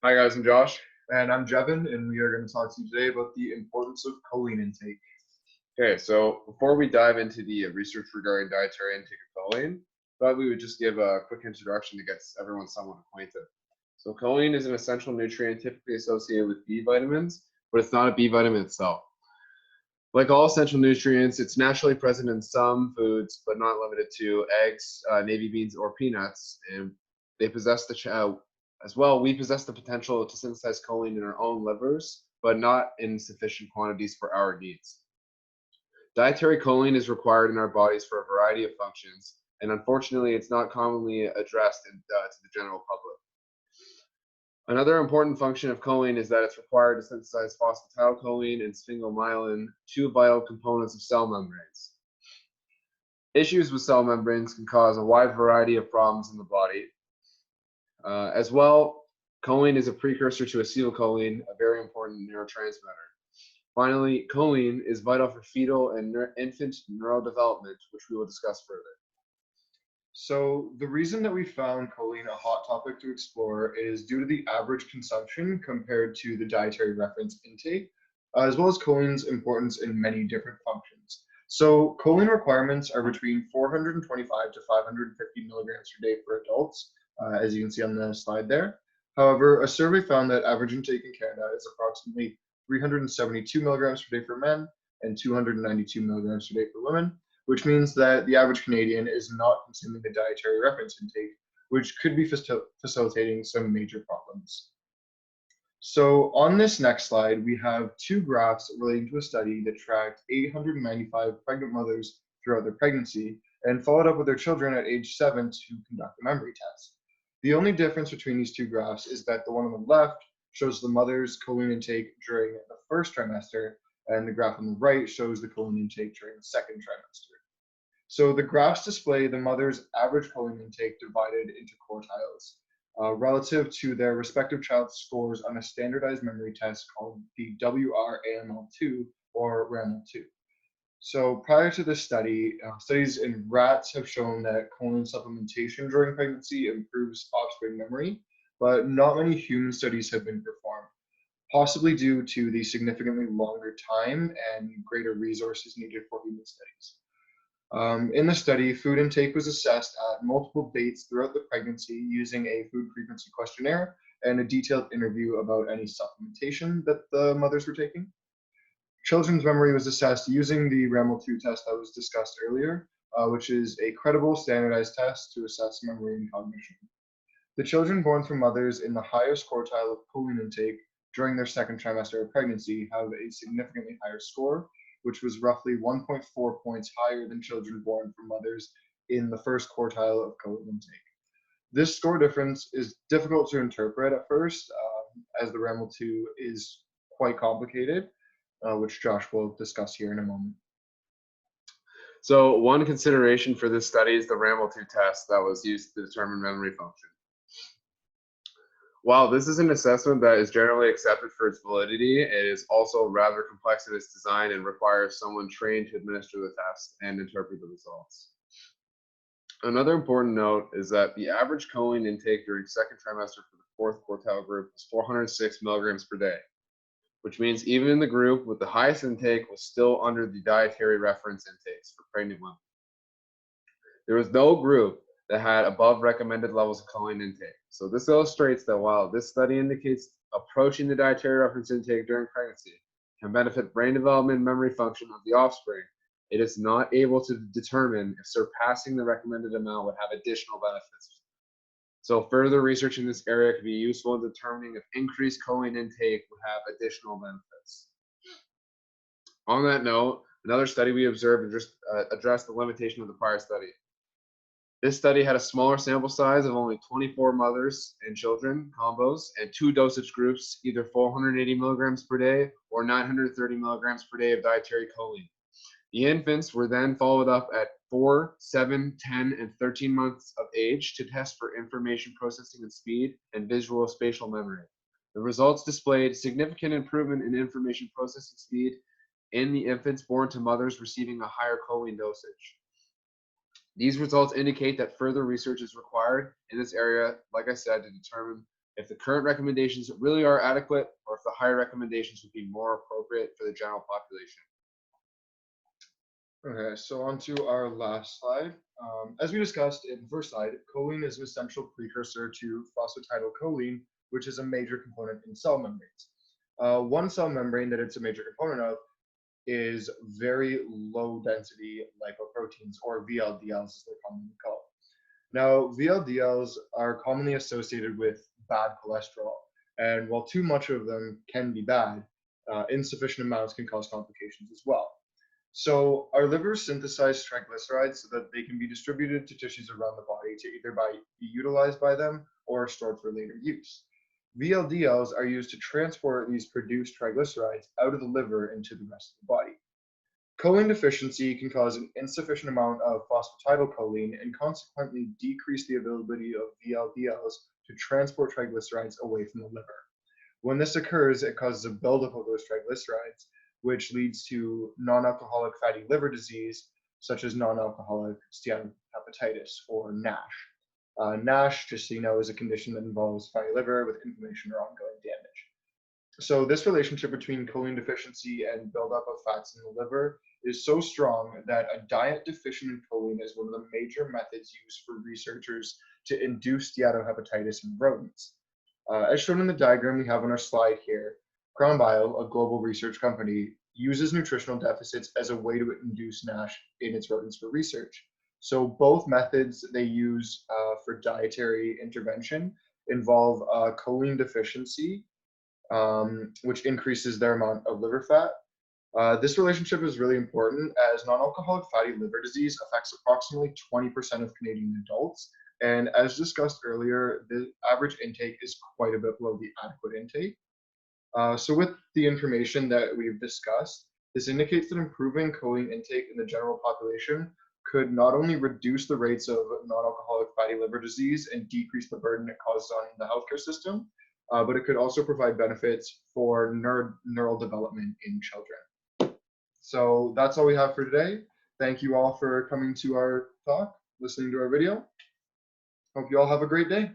Hi guys, I'm Josh. And I'm Jevin, and we are going to talk to you today about the importance of choline intake. Okay, so before we dive into the research regarding dietary intake of choline, thought we would just give a quick introduction to get everyone somewhat acquainted. So choline is an essential nutrient typically associated with B vitamins, but it's not a B vitamin itself. Like all essential nutrients, it's naturally present in some foods, but not limited to eggs, navy beans, or peanuts. And they possess as well. We possess the potential to synthesize choline in our own livers, but not in sufficient quantities for our needs. Dietary choline is required in our bodies for a variety of functions, and unfortunately, it's not commonly addressed to the general public. Another important function of choline is that it's required to synthesize phosphatidylcholine and sphingomyelin, two vital components of cell membranes. Issues with cell membranes can cause a wide variety of problems in the body. As well, choline is a precursor to acetylcholine, a very important neurotransmitter. Finally, choline is vital for fetal and infant neurodevelopment, which we will discuss further. So, the reason that we found choline a hot topic to explore is due to the average consumption compared to the dietary reference intake, as well as choline's importance in many different functions. So, choline requirements are between 425 to 550 milligrams per day for adults, as you can see on the slide there. However, a survey found that average intake in Canada is approximately 372 milligrams per day for men and 292 milligrams per day for women, which means that the average Canadian is not consuming the dietary reference intake, which could be facilitating some major problems. So on this next slide, we have two graphs relating to a study that tracked 895 pregnant mothers throughout their pregnancy and followed up with their children at age 7 to conduct a memory test. The only difference between these two graphs is that the one on the left shows the mother's choline intake during the first trimester, and the graph on the right shows the choline intake during the second trimester. So the graphs display the mother's average choline intake divided into quartiles relative to their respective child's scores on a standardized memory test called the WRAML2 or RAML2. So prior to this study, studies in rats have shown that choline supplementation during pregnancy improves offspring memory, but not many human studies have been performed, possibly due to the significantly longer time and greater resources needed for human studies. In the study, food intake was assessed at multiple dates throughout the pregnancy using a food frequency questionnaire and a detailed interview about any supplementation that the mothers were taking. Children's memory was assessed using the RAML2 test that was discussed earlier, which is a credible standardized test to assess memory and cognition. The children born from mothers in the highest quartile of choline intake during their second trimester of pregnancy have a significantly higher score, which was roughly 1.4 points higher than children born from mothers in the first quartile of choline intake. This score difference is difficult to interpret at first, as the RAML2 is quite complicated, which Josh will discuss here in a moment. So one consideration for this study is the RAML2 test that was used to determine memory function. While this is an assessment that is generally accepted for its validity, it is also rather complex in its design and requires someone trained to administer the test and interpret the results. Another important note is that the average choline intake during second trimester for the fourth quartile group was 406 milligrams per day, which means even in the group with the highest intake was still under the dietary reference intakes for pregnant women. There was no group that had above recommended levels of choline intake. So this illustrates that while this study indicates approaching the dietary reference intake during pregnancy can benefit brain development and memory function of the offspring, it is not able to determine if surpassing the recommended amount would have additional benefits. So further research in this area could be useful in determining if increased choline intake would have additional benefits. On that note, another study we observed addressed the limitation of the prior study. This study had a smaller sample size of only 24 mothers and children combos and two dosage groups, either 480 milligrams per day or 930 milligrams per day of dietary choline. The infants were then followed up at 4, 7, 10, and 13 months of age to test for information processing and speed and visual spatial memory. The results displayed significant improvement in information processing speed in the infants born to mothers receiving a higher choline dosage. These results indicate that further research is required in this area, like I said, to determine if the current recommendations really are adequate, or if the higher recommendations would be more appropriate for the general population. Okay, so on to our last slide. As we discussed in the first slide, choline is an essential precursor to phosphatidylcholine, which is a major component in cell membranes. One cell membrane that it's a major component of is very low density lipoproteins, or VLDLs as they're commonly called. Now, VLDLs are commonly associated with bad cholesterol, and while too much of them can be bad, insufficient amounts can cause complications as well. So our livers synthesize triglycerides so that they can be distributed to tissues around the body to either be utilized by them or stored for later use. VLDLs are used to transport these produced triglycerides out of the liver into the rest of the body. Choline deficiency can cause an insufficient amount of phosphatidylcholine and consequently decrease the availability of VLDLs to transport triglycerides away from the liver. When this occurs, it causes a buildup of those triglycerides, which leads to non-alcoholic fatty liver disease, such as non-alcoholic steatohepatitis, or NASH. NASH, just so you know, is a condition that involves fatty liver with inflammation or ongoing damage. So this relationship between choline deficiency and buildup of fats in the liver is so strong that a diet deficient in choline is one of the major methods used for researchers to induce steatohepatitis in rodents. As shown in the diagram we have on our slide here, Crown Bio, a global research company, uses nutritional deficits as a way to induce NASH in its rodents for research. So both methods they use for dietary intervention involve choline deficiency, which increases their amount of liver fat. This relationship is really important as non-alcoholic fatty liver disease affects approximately 20% of Canadian adults. And as discussed earlier, the average intake is quite a bit below the adequate intake. So with the information that we've discussed, this indicates that improving choline intake in the general population could not only reduce the rates of non-alcoholic fatty liver disease and decrease the burden it causes on the healthcare system, but it could also provide benefits for neural development in children. So that's all we have for today. Thank you all for coming to our talk, listening to our video. Hope you all have a great day.